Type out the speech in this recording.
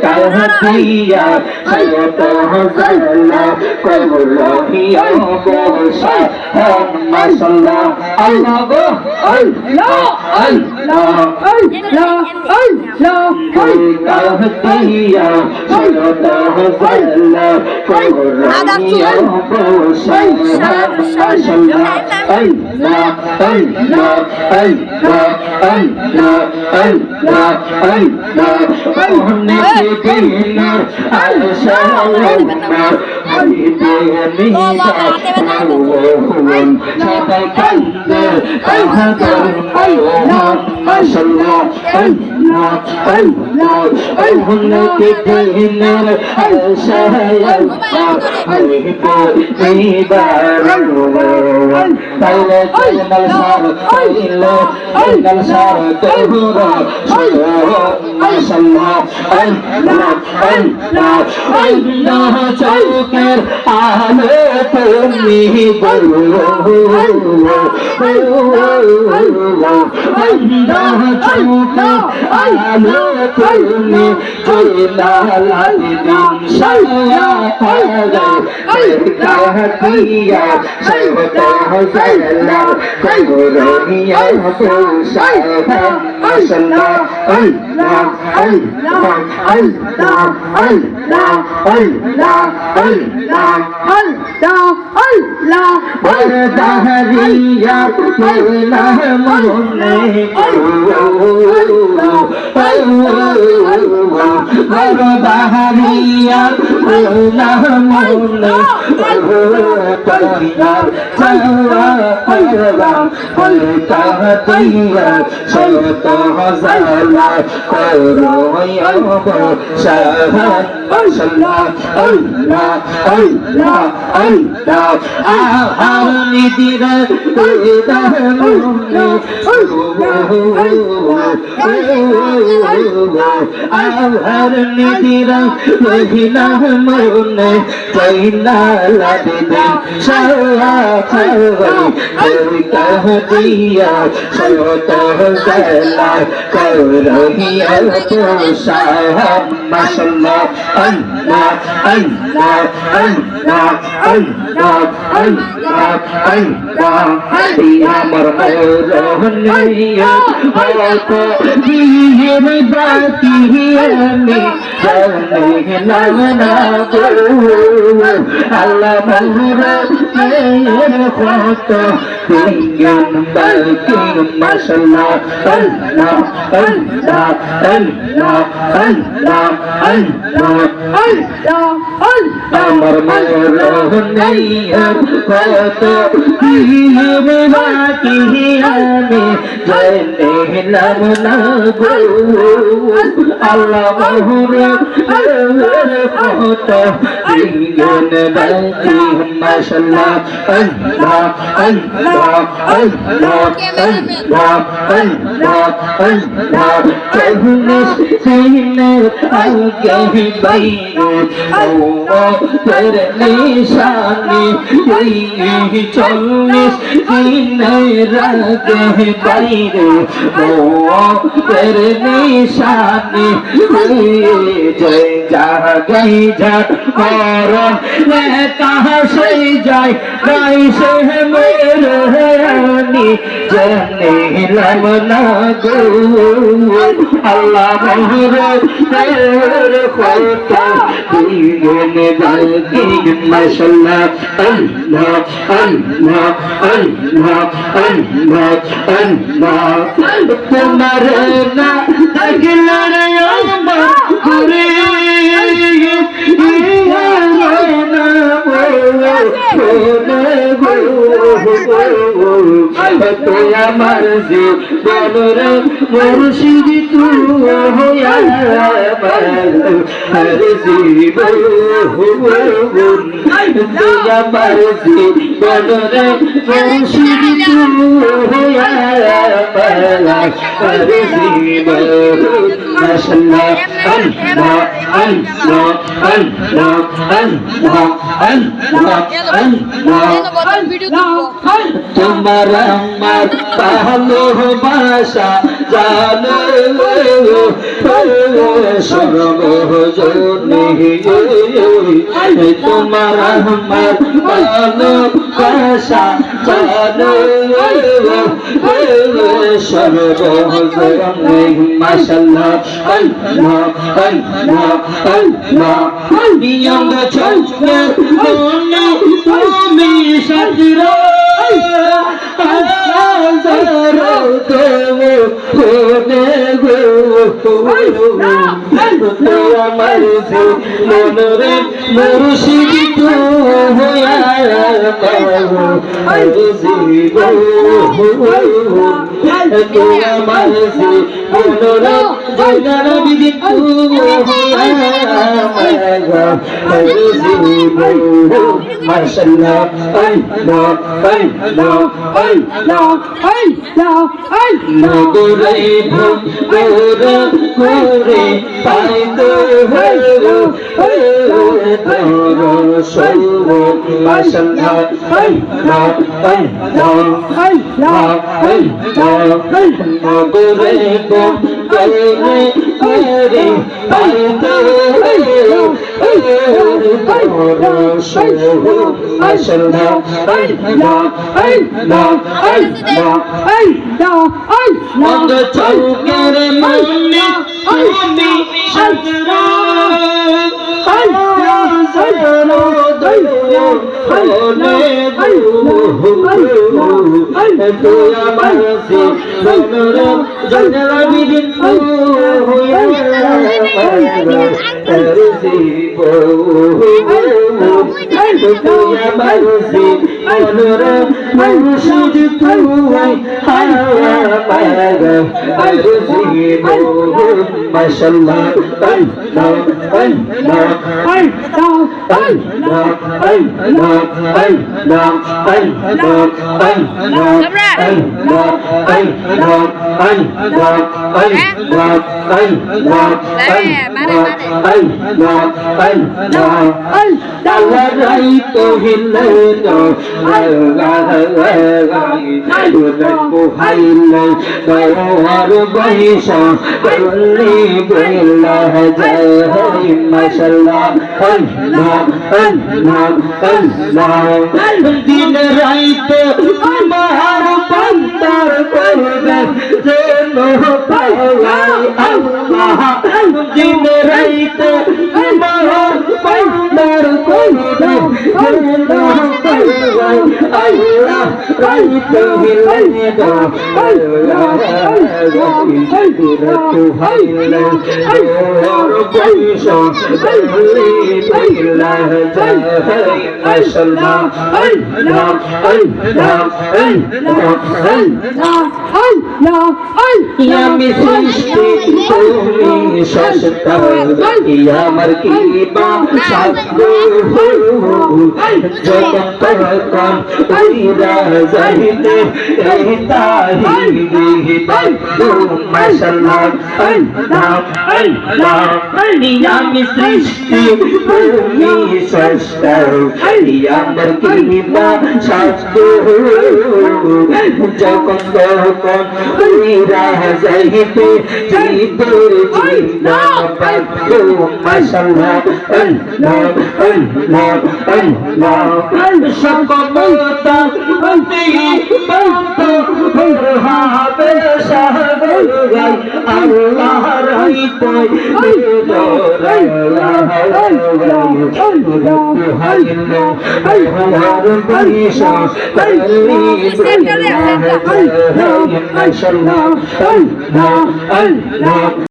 कहतिया सैयद हज़ल्ला कबुलहिया बोसा हम मसल्ला अल्लाह गो अल्लाह अल्लाह अल्लाह अल्लाह कहतिया सैयद हज़ल्ला कबुलहिया बोसा हम मसल्ला अल्लाह अल्लाह अल्लाह अल्लाह अल्लाह अल्लाह मोहने के दिन आशा हबीबी हुवन सदाई कंदे कहकर अल्लाह माशाअल्लाह अल्लाह अल्लाह मोहने के दिन आशा हबीबी हुवन ताले चैनल सार ताले चैनल सार तेहुरा माशाअल्लाह अल्लाह अल्लाह अल्लाह चौकर आले तुमी बोलो अल्लाह चौकर आले तुमी जिलाल दिन सल्ला कहतिया सैयद हज़ल्ला कबुलहिया बोसा माशाअल्लाह अल्लाह अल्लाह अल्लाह अल्लाह अल्लाह अल्लाह अल्लाह अल्लाह बरदहरिया मोला मोने बरदहरिया मोला मोने कहतिया सैयद हज़ल्ला कबुलहिया बोसा माशाअल्लाह अल्लाह अल्लाह अल्लाह आहार निदिरा मुन्ने आहार निदिरा महिला मुन्ने चैना लदिन सल्ला कबुल कहतिया सैयद हज़ल्ला कबुलहिया बोसा माशाअल्लाह अल्लाह अल्लाह अल्लाह अल्लाह अल्लाह अल्लाह या मरमौलनिया तो दीन बाती में जाने लगना को अल्लाह मौला मेरे ख्वातो दीन बाती माशाअल्लाह अल्लाह अल्लाह अल्लाह अल्लाह अल्लाह अल्लाह अमर मौलनिया कत दीन बाती में जाने लगना को अल्लाह मौला मेरे ख्वातो दीन बाती माशाअल्लाह अल्लाह अल्लाह अल्लाह अल्लाह अल्लाह अल्लाह कहने सीने आगे बैरो ओ तेरे निशानी यही चलने सीने आगे बैरो ओ तेरे निशानी जय जा गई जा और मैं कहाँ से जाए गाय से मेरे रानी जने लमना गो अल्लाह मोहरे तेरे ख्वातो दीन बाती माशाअल्लाह अल्लाह अल्लाह अल्लाह अल्लाह अल्लाह तुम्हारे ना अगलरे गुरे তোয়া মর্জি বলরে মুর্শিদ তু হোয়া মর্জি তোয়া মর্জি বলরে মুর্শিদ তু হোয়া মর্জি মাশাআল্লাহ আল্লাহ আল্লাহ আল্লাহ আল্লাহ আল্লাহ আল্লাহ তোমার আমার ভালোবাসা ভাষা জানে সর্বজনে তোমার আমার ভাষা জানে সর্বজনে মাশাআল্লাহ আল্লাহ আল্লাহ আল্লাহ নিয়ম চলছে মনে তুমি সাজরা আমার মনরে মুর্শিদ তু আমার মনরে জয়নাল বিদি তু মাশাআল্লাহ আল্লাহ আল্লাহ আল্লাহ আল্লাহ নগরে ভোরে ভোরে পাইতে হলো তোর সর্ব মাশাআল্লাহ আল্লাহ আল্লাহ আল্লাহ নগরে ভোরে ভোরে পাইতে হলো তোর সর্ব মাশাআল্লাহ আল্লাহ আল্লাহ আল্লাহ মন্দ চৌকের মনে তুমি সাজরা মাশাআল্লাহ আল্লাহ আল্লাহ আল্লাহ আল্লাহ আল্লাহ আল্লাহ আল্লাহ আল্লাহ আল্লাহ আল্লাহ আল্লাহ আল্লাহ আল্লাহ আল্লাহ আল্লাহ আল্লাহ রাইত হিলে তো আল্লাহ হাইলে আর বহিশা করলি বিল্লাহ জয় মাশাআল্লাহ আল্লাহ আল্লাহ আল্লাহ দিন রাইত আমার পান্তার করবে যেন পাই আল্লাহ দিন রাইত আমার পান্তার করবে যেন পাই আল্লাহ রাইত হিলে তো আল্লাহ তো হাইলে আর বহিশা করলি বিল্লাহ জয় মাশাআল্লাহ আল্লাহ আল্লাহ আল্লাহ আমি সৃষ্টি তুমি সস্তা আমার কি সাধ্য যত কখন উইরা যাইতে তাহি মাশাআল্লাহ আল্লাহ আল্লাহ আমি সৃষ্টি তুমি সস্তা আমার কি সাধ্য যখন কখন উইরা যাইতে জীবর জিন্দা পাবো মাশাআল্লাহ আল্লাহ আল্লাহ আল্লাহ সকমতা অতি পাতো হবে সাগর গাই আল্লাহ রাইতে আল্লাহ আল্লাহ বরিশা মাশাআল্লাহ আল্লাহ আল্লাহ